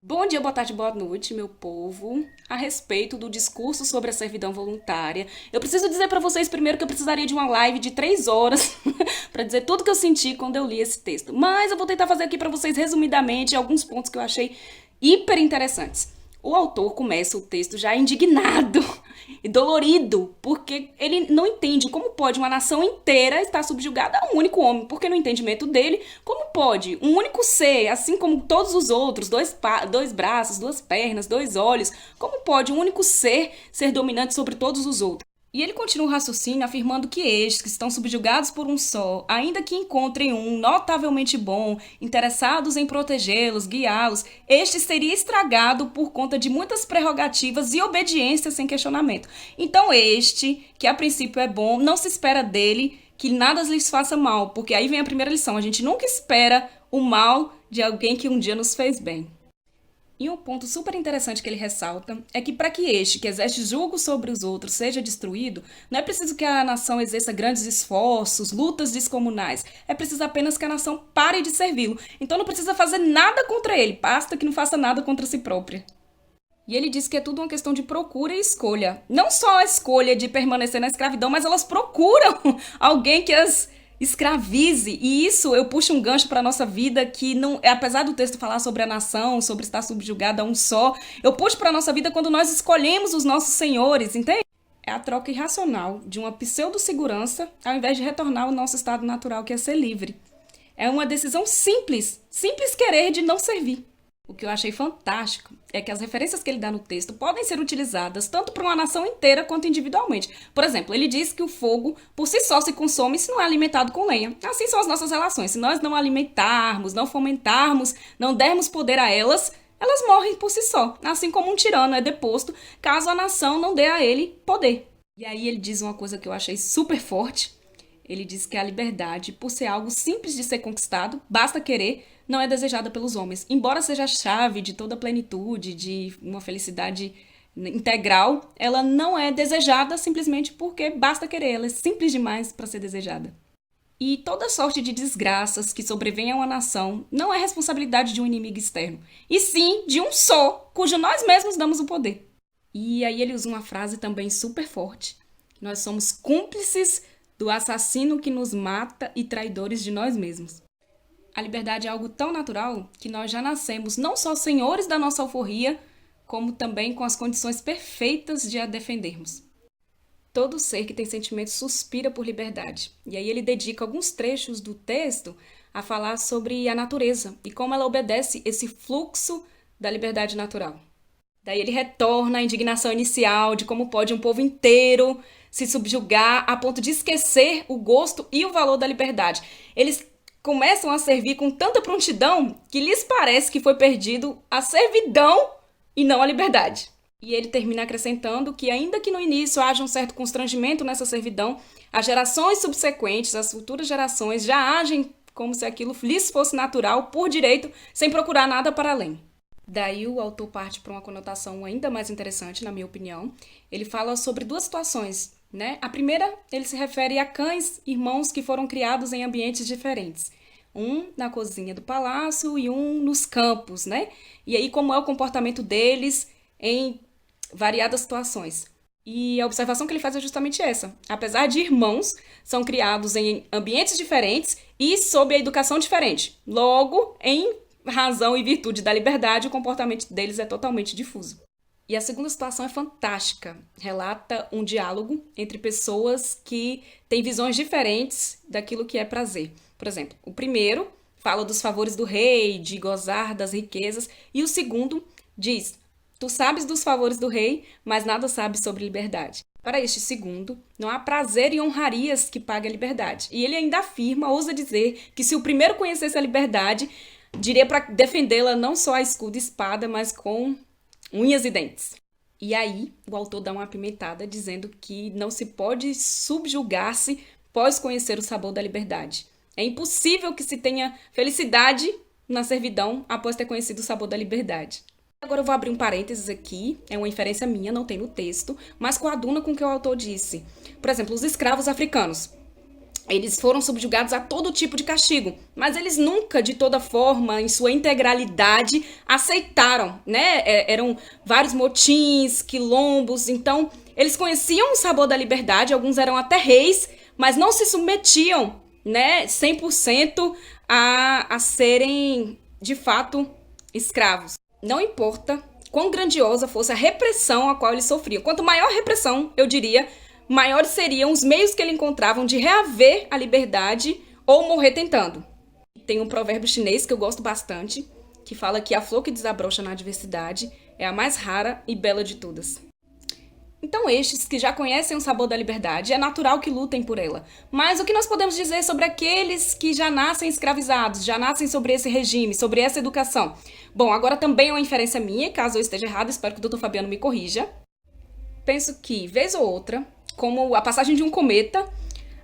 Bom dia, boa tarde, boa noite, meu povo. A respeito do discurso sobre a servidão voluntária, eu preciso dizer para vocês primeiro que eu precisaria de uma live de 3 horas para dizer tudo que eu senti quando eu li esse texto. Mas eu vou tentar fazer aqui para vocês resumidamente alguns pontos que eu achei hiper interessantes. O autor começa o texto já indignado e dolorido, porque ele não entende como pode uma nação inteira estar subjugada a um único homem, porque no entendimento dele, como pode um único ser, assim como todos os outros, dois braços, duas pernas, dois olhos, como pode um único ser dominante sobre todos os outros? E ele continua o raciocínio afirmando que estes, que estão subjugados por um só, ainda que encontrem um notavelmente bom, interessados em protegê-los, guiá-los, este seria estragado por conta de muitas prerrogativas e obediência sem questionamento. Então este, que a princípio é bom, não se espera dele que nada lhes faça mal, porque aí vem a primeira lição, a gente nunca espera o mal de alguém que um dia nos fez bem. E um ponto super interessante que ele ressalta é que para que este, que exerce julgo sobre os outros, seja destruído, não é preciso que a nação exerça grandes esforços, lutas descomunais. É preciso apenas que a nação pare de servi-lo. Então não precisa fazer nada contra ele, basta que não faça nada contra si própria. E ele diz que é tudo uma questão de procura e escolha. Não só a escolha de permanecer na escravidão, mas elas procuram alguém que as escravize. E isso eu puxo um gancho para a nossa vida que não, apesar do texto falar sobre a nação, sobre estar subjugada a um só, eu puxo para a nossa vida quando nós escolhemos os nossos senhores, entende? É a troca irracional de uma pseudo-segurança ao invés de retornar ao nosso estado natural, que é ser livre. É uma decisão simples, simples querer de não servir. O que eu achei fantástico é que as referências que ele dá no texto podem ser utilizadas tanto para uma nação inteira quanto individualmente. Por exemplo, ele diz que o fogo por si só se consome se não é alimentado com lenha. Assim são as nossas relações. Se nós não alimentarmos, não fomentarmos, não dermos poder a elas, elas morrem por si só. Assim como um tirano é deposto caso a nação não dê a ele poder. E aí ele diz uma coisa que eu achei super forte. Ele diz que a liberdade, por ser algo simples de ser conquistado, basta querer, não é desejada pelos homens. Embora seja a chave de toda a plenitude, de uma felicidade integral, ela não é desejada simplesmente porque basta querer. Ela é simples demais para ser desejada. E toda sorte de desgraças que sobrevêm a uma nação não é responsabilidade de um inimigo externo, e sim de um só, cujo nós mesmos damos o poder. E aí ele usa uma frase também super forte. Nós somos cúmplices do assassino que nos mata e traidores de nós mesmos. A liberdade é algo tão natural que nós já nascemos não só senhores da nossa alforria, como também com as condições perfeitas de a defendermos. Todo ser que tem sentimento suspira por liberdade. E aí ele dedica alguns trechos do texto a falar sobre a natureza e como ela obedece esse fluxo da liberdade natural. Daí ele retorna à indignação inicial de como pode um povo inteiro se subjugar a ponto de esquecer o gosto e o valor da liberdade. Eles começam a servir com tanta prontidão que lhes parece que foi perdido a servidão e não a liberdade. E ele termina acrescentando que, ainda que no início haja um certo constrangimento nessa servidão, as gerações subsequentes, as futuras gerações, já agem como se aquilo lhes fosse natural, por direito, sem procurar nada para além. Daí o autor parte para uma conotação ainda mais interessante, na minha opinião. Ele fala sobre duas situações, né? A primeira, ele se refere a cães, irmãos que foram criados em ambientes diferentes. Um na cozinha do palácio e um nos campos, né? E aí como é o comportamento deles em variadas situações. E a observação que ele faz é justamente essa. Apesar de irmãos, são criados em ambientes diferentes e sob a educação diferente. Logo, em razão e virtude da liberdade, o comportamento deles é totalmente difuso. E a segunda situação é fantástica. Relata um diálogo entre pessoas que têm visões diferentes daquilo que é prazer. Por exemplo, o primeiro fala dos favores do rei, de gozar das riquezas, e o segundo diz: tu sabes dos favores do rei, mas nada sabes sobre liberdade. Para este segundo, não há prazer e honrarias que pague a liberdade. E ele ainda afirma, ousa dizer, que se o primeiro conhecesse a liberdade, diria para defendê-la não só a escudo e espada, mas com unhas e dentes. E aí, o autor dá uma apimentada dizendo que não se pode subjugar-se após conhecer o sabor da liberdade. É impossível que se tenha felicidade na servidão após ter conhecido o sabor da liberdade. Agora eu vou abrir um parênteses aqui, é uma inferência minha, não tem no texto, mas coaduna com o que o autor disse. Por exemplo, os escravos africanos. Eles foram subjugados a todo tipo de castigo, mas eles nunca, de toda forma, em sua integralidade, aceitaram, né? Eram vários motins, quilombos, então eles conheciam o sabor da liberdade, alguns eram até reis, mas não se submetiam, né, 100% a serem, de fato, escravos. Não importa quão grandiosa fosse a repressão a qual eles sofriam. Quanto maior a repressão, eu diria, maiores seriam os meios que ele encontravam de reaver a liberdade ou morrer tentando. Tem um provérbio chinês que eu gosto bastante, que fala que a flor que desabrocha na adversidade é a mais rara e bela de todas. Então estes que já conhecem o sabor da liberdade, é natural que lutem por ela. Mas o que nós podemos dizer sobre aqueles que já nascem escravizados, já nascem sobre esse regime, sobre essa educação? Bom, agora também é uma inferência minha, caso eu esteja errado, espero que o doutor Fabiano me corrija. Penso que, vez ou outra, como a passagem de um cometa,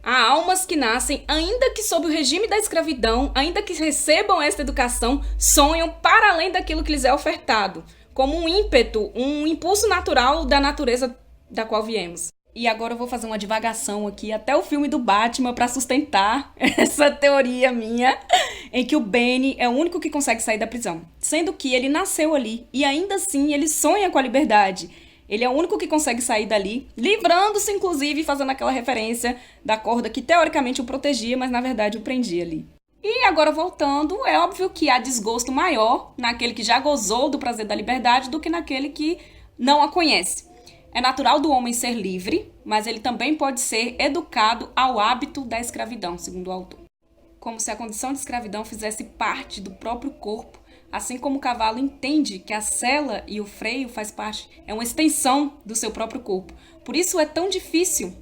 há almas que nascem, ainda que sob o regime da escravidão, ainda que recebam esta educação, sonham para além daquilo que lhes é ofertado, como um ímpeto, um impulso natural da natureza da qual viemos. E agora eu vou fazer uma divagação aqui até o filme do Batman para sustentar essa teoria minha, em que o Benny é o único que consegue sair da prisão, sendo que ele nasceu ali e ainda assim ele sonha com a liberdade. Ele é o único que consegue sair dali, livrando-se, inclusive, fazendo aquela referência da corda que teoricamente o protegia, mas na verdade o prendia ali. E agora voltando, é óbvio que há desgosto maior naquele que já gozou do prazer da liberdade do que naquele que não a conhece. É natural do homem ser livre, mas ele também pode ser educado ao hábito da escravidão, segundo o autor. Como se a condição de escravidão fizesse parte do próprio corpo, assim como o cavalo entende que a sela e o freio faz parte, é uma extensão do seu próprio corpo. Por isso é tão difícil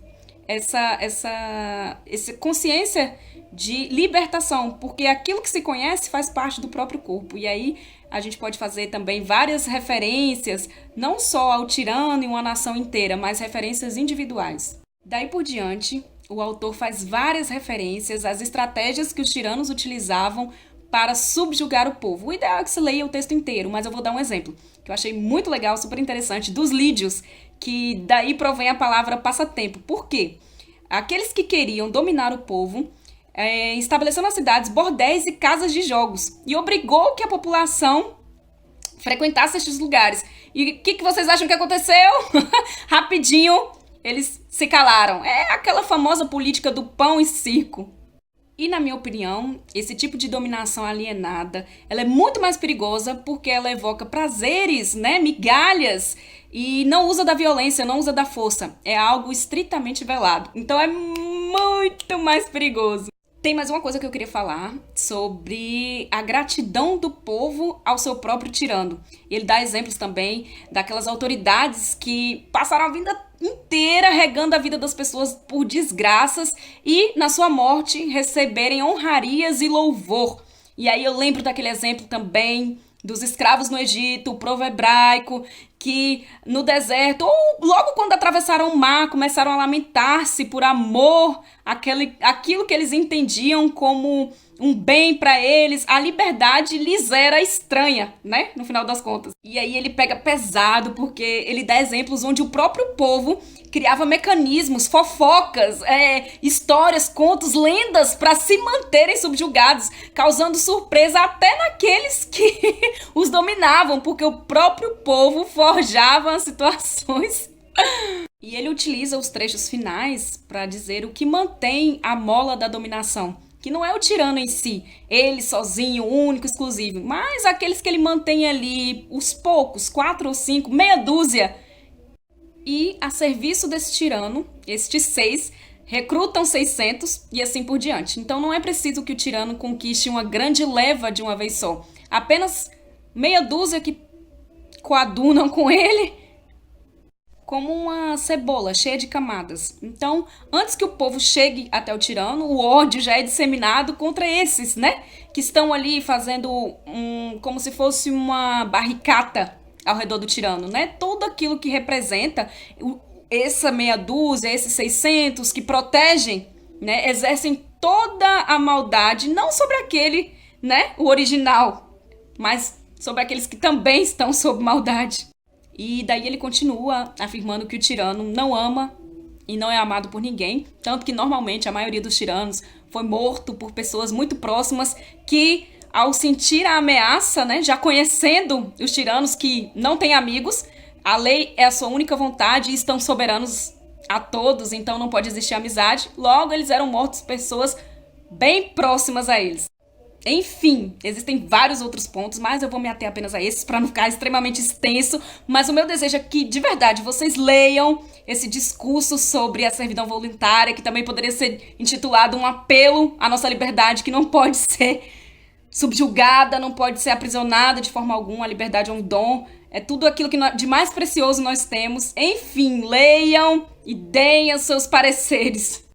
essa consciência de libertação, porque aquilo que se conhece faz parte do próprio corpo. E aí a gente pode fazer também várias referências, não só ao tirano e uma nação inteira, mas referências individuais. Daí por diante, o autor faz várias referências às estratégias que os tiranos utilizavam para subjugar o povo. O ideal é que se leia o texto inteiro, mas eu vou dar um exemplo, que eu achei muito legal, super interessante, dos lídios, que daí provém a palavra passatempo. Por quê? Aqueles que queriam dominar o povo estabeleceu nas cidades bordéis e casas de jogos e obrigou que a população frequentasse estes lugares. E o que vocês acham que aconteceu? Rapidinho, eles se calaram. É aquela famosa política do pão e circo. E, na minha opinião, esse tipo de dominação alienada, ela é muito mais perigosa porque ela evoca prazeres, né, migalhas, e não usa da violência, não usa da força. É algo estritamente velado. Então é muito mais perigoso. Tem mais uma coisa que eu queria falar sobre a gratidão do povo ao seu próprio tirano. E ele dá exemplos também daquelas autoridades que passaram a vida inteira regando a vida das pessoas por desgraças e, na sua morte, receberem honrarias e louvor. E aí eu lembro daquele exemplo também dos escravos no Egito, o povo hebraico, que no deserto, ou logo quando atravessaram o mar, começaram a lamentar-se por amor àquilo que eles entendiam como um bem para eles. A liberdade lhes era estranha, né? No final das contas. E aí ele pega pesado, porque ele dá exemplos onde o próprio povo criava mecanismos, fofocas, histórias, contos, lendas para se manterem subjugados, causando surpresa até naqueles que os dominavam, porque o próprio povo forjava as situações. E ele utiliza os trechos finais para dizer o que mantém a mola da dominação, que não é o tirano em si, ele sozinho, único, exclusivo, mas aqueles que ele mantém ali, os poucos, 4 ou 5, meia dúzia. E a serviço desse tirano, estes 6 recrutam 600 e assim por diante. Então não é preciso que o tirano conquiste uma grande leva de uma vez só. Apenas meia dúzia que coadunam com ele como uma cebola cheia de camadas. Então, antes que o povo chegue até o tirano, o ódio já é disseminado contra esses, né? Que estão ali fazendo como se fosse uma barricata ao redor do tirano, né? Tudo aquilo que representa essa meia dúzia, esses 600 que protegem, né? Exercem toda a maldade, não sobre aquele, né? O original, mas sobre aqueles que também estão sob maldade. E daí ele continua afirmando que o tirano não ama e não é amado por ninguém, tanto que normalmente a maioria dos tiranos foi morto por pessoas muito próximas que, ao sentir a ameaça, né, já conhecendo os tiranos que não têm amigos, a lei é a sua única vontade e estão soberanos a todos, então não pode existir amizade, logo eles eram mortos por pessoas bem próximas a eles. Enfim, existem vários outros pontos, mas eu vou me ater apenas a esses para não ficar extremamente extenso. Mas o meu desejo é que, de verdade, vocês leiam esse discurso sobre a servidão voluntária, que também poderia ser intitulado um apelo à nossa liberdade, que não pode ser subjugada, não pode ser aprisionada de forma alguma. A liberdade é um dom, é tudo aquilo que de mais precioso nós temos. Enfim, leiam e deem os seus pareceres.